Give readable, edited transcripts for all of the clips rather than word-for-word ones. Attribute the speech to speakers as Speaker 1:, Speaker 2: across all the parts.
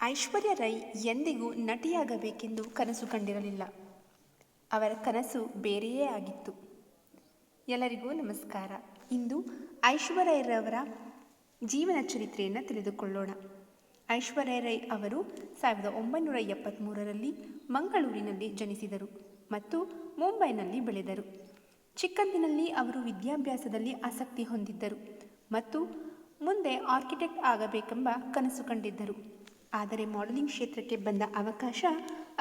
Speaker 1: ಐಶ್ವರ್ಯ ರೈ ಎಂದಿಗೂ ನಟಿಯಾಗಬೇಕೆಂದು ಕನಸು ಕಂಡಿರಲಿಲ್ಲ. ಅವರ ಕನಸು ಬೇರೆಯೇ ಆಗಿತ್ತು. ಎಲ್ಲರಿಗೂ ನಮಸ್ಕಾರ. ಇಂದು ಐಶ್ವರ್ಯ ರೈಯವರ ಜೀವನ ಚರಿತ್ರೆಯನ್ನು ತಿಳಿದುಕೊಳ್ಳೋಣ. ಐಶ್ವರ್ಯ ರೈ ಅವರು 1973ರಲ್ಲಿ ಮಂಗಳೂರಿನಲ್ಲಿ ಜನಿಸಿದರು ಮತ್ತು ಮುಂಬೈನಲ್ಲಿ ಬೆಳೆದರು. ಚಿಕ್ಕಂದಿನಲ್ಲಿ ಅವರು ವಿದ್ಯಾಭ್ಯಾಸದಲ್ಲಿ ಆಸಕ್ತಿ ಹೊಂದಿದ್ದರು ಮತ್ತು ಮುಂದೆ ಆರ್ಕಿಟೆಕ್ಟ್ ಆಗಬೇಕೆಂಬ ಕನಸು ಕಂಡಿದ್ದರು. ಆದರೆ ಮಾಡೆಲಿಂಗ್ ಕ್ಷೇತ್ರಕ್ಕೆ ಬಂದ ಅವಕಾಶ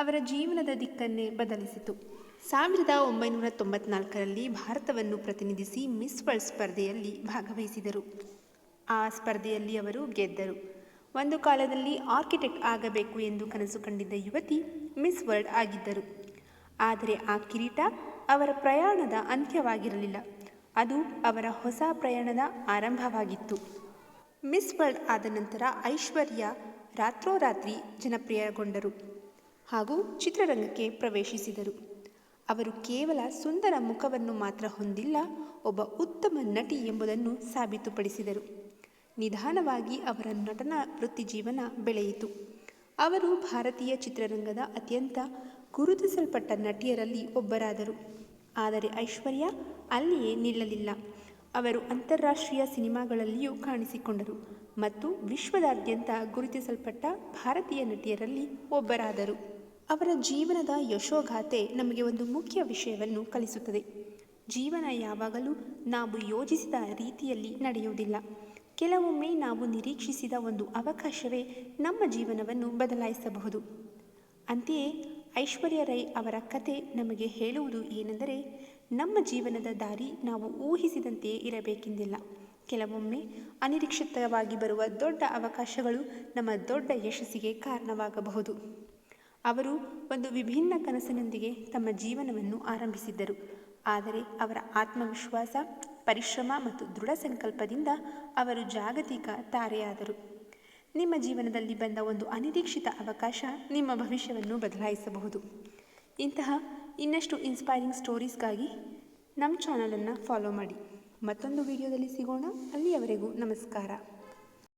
Speaker 1: ಅವರ ಜೀವನದ ದಿಕ್ಕನ್ನೇ ಬದಲಿಸಿತು. 1994ರಲ್ಲಿ ಭಾರತವನ್ನು ಪ್ರತಿನಿಧಿಸಿ ಮಿಸ್ ವರ್ಲ್ಡ್ ಸ್ಪರ್ಧೆಯಲ್ಲಿ ಭಾಗವಹಿಸಿದರು. ಆ ಸ್ಪರ್ಧೆಯಲ್ಲಿ ಅವರು ಗೆದ್ದರು. ಒಂದು ಕಾಲದಲ್ಲಿ ಆರ್ಕಿಟೆಕ್ಟ್ ಆಗಬೇಕು ಎಂದು ಕನಸು ಕಂಡಿದ್ದ ಯುವತಿ ಮಿಸ್ ವರ್ಲ್ಡ್ ಆಗಿದ್ದರು. ಆದರೆ ಆ ಕಿರೀಟ ಅವರ ಪ್ರಯಾಣದ ಅಂತ್ಯವಾಗಿರಲಿಲ್ಲ, ಅದು ಅವರ ಹೊಸ ಪ್ರಯಾಣದ ಆರಂಭವಾಗಿತ್ತು. ಮಿಸ್ ವರ್ಲ್ಡ್ ಆದ ನಂತರ ಐಶ್ವರ್ಯ ರಾತ್ರೋರಾತ್ರಿ ಜನಪ್ರಿಯಗೊಂಡರು ಹಾಗೂ ಚಿತ್ರರಂಗಕ್ಕೆ ಪ್ರವೇಶಿಸಿದರು. ಅವರು ಕೇವಲ ಸುಂದರ ಮುಖವನ್ನು ಮಾತ್ರ ಹೊಂದಿಲ್ಲ, ಒಬ್ಬ ಉತ್ತಮ ನಟಿ ಎಂಬುದನ್ನು ಸಾಬೀತುಪಡಿಸಿದರು. ನಿಧಾನವಾಗಿ ಅವರ ನಟನಾ ವೃತ್ತಿಜೀವನ ಬೆಳೆಯಿತು. ಅವರು ಭಾರತೀಯ ಚಿತ್ರರಂಗದ ಅತ್ಯಂತ ಗುರುತಿಸಲ್ಪಟ್ಟ ನಟಿಯರಲ್ಲಿ ಒಬ್ಬರಾದರು. ಆದರೆ ಐಶ್ವರ್ಯ ಅಲ್ಲಿಯೇ ನಿಲ್ಲಲಿಲ್ಲ. ಅವರು ಅಂತಾರಾಷ್ಟ್ರೀಯ ಸಿನಿಮಾಗಳಲ್ಲಿಯೂ ಕಾಣಿಸಿಕೊಂಡರು ಮತ್ತು ವಿಶ್ವದಾದ್ಯಂತ ಗುರುತಿಸಲ್ಪಟ್ಟ ಭಾರತೀಯ ನಟಿಯರಲ್ಲಿ ಒಬ್ಬರಾದರು. ಅವರ ಜೀವನದ ಯಶೋಗಾಥೆ ನಮಗೆ ಒಂದು ಮುಖ್ಯ ವಿಷಯವನ್ನು ಕಲಿಸುತ್ತದೆ. ಜೀವನ ಯಾವಾಗಲೂ ನಾವು ಯೋಜಿಸಿದ ರೀತಿಯಲ್ಲಿ ನಡೆಯುವುದಿಲ್ಲ. ಕೆಲವೊಮ್ಮೆ ನಾವು ನಿರೀಕ್ಷಿಸಿದ ಒಂದು ಅವಕಾಶವೇ ನಮ್ಮ ಜೀವನವನ್ನು ಬದಲಾಯಿಸಬಹುದು. ಅಂತೆಯೇ ಐಶ್ವರ್ಯ ರೈ ಅವರ ಕತೆ ನಮಗೆ ಹೇಳುವುದು ಏನೆಂದರೆ, ನಮ್ಮ ಜೀವನದ ದಾರಿ ನಾವು ಊಹಿಸಿದಂತೆಯೇ ಇರಬೇಕೆಂದಿಲ್ಲ. ಕೆಲವೊಮ್ಮೆ ಅನಿರೀಕ್ಷಿತವಾಗಿ ಬರುವ ದೊಡ್ಡ ಅವಕಾಶಗಳು ನಮ್ಮ ದೊಡ್ಡ ಯಶಸ್ಸಿಗೆ ಕಾರಣವಾಗಬಹುದು. ಅವರು ಒಂದು ವಿಭಿನ್ನ ಕನಸಿನೊಂದಿಗೆ ತಮ್ಮ ಜೀವನವನ್ನು ಆರಂಭಿಸಿದ್ದರು, ಆದರೆ ಅವರ ಆತ್ಮವಿಶ್ವಾಸ, ಪರಿಶ್ರಮ ಮತ್ತು ದೃಢ ಸಂಕಲ್ಪದಿಂದ ಅವರು ಜಾಗತಿಕ ತಾರೆಯಾದರು. ನಿಮ್ಮ ಜೀವನದಲ್ಲಿ ಬಂದ ಒಂದು ಅನಿರೀಕ್ಷಿತ ಅವಕಾಶ ನಿಮ್ಮ ಭವಿಷ್ಯವನ್ನು ಬದಲಾಯಿಸಬಹುದು. ಇಂತಹ ಇನ್ನಷ್ಟು ಇನ್ಸ್ಪೈರಿಂಗ್ ಸ್ಟೋರೀಸ್ಗಾಗಿ ನಮ್ಮ ಚಾನಲನ್ನು ಫಾಲೋ ಮಾಡಿ. ಮತ್ತೊಂದು ವಿಡಿಯೋದಲ್ಲಿ ಸಿಗೋಣ. ಅಲ್ಲಿಯವರೆಗೂ ನಮಸ್ಕಾರ.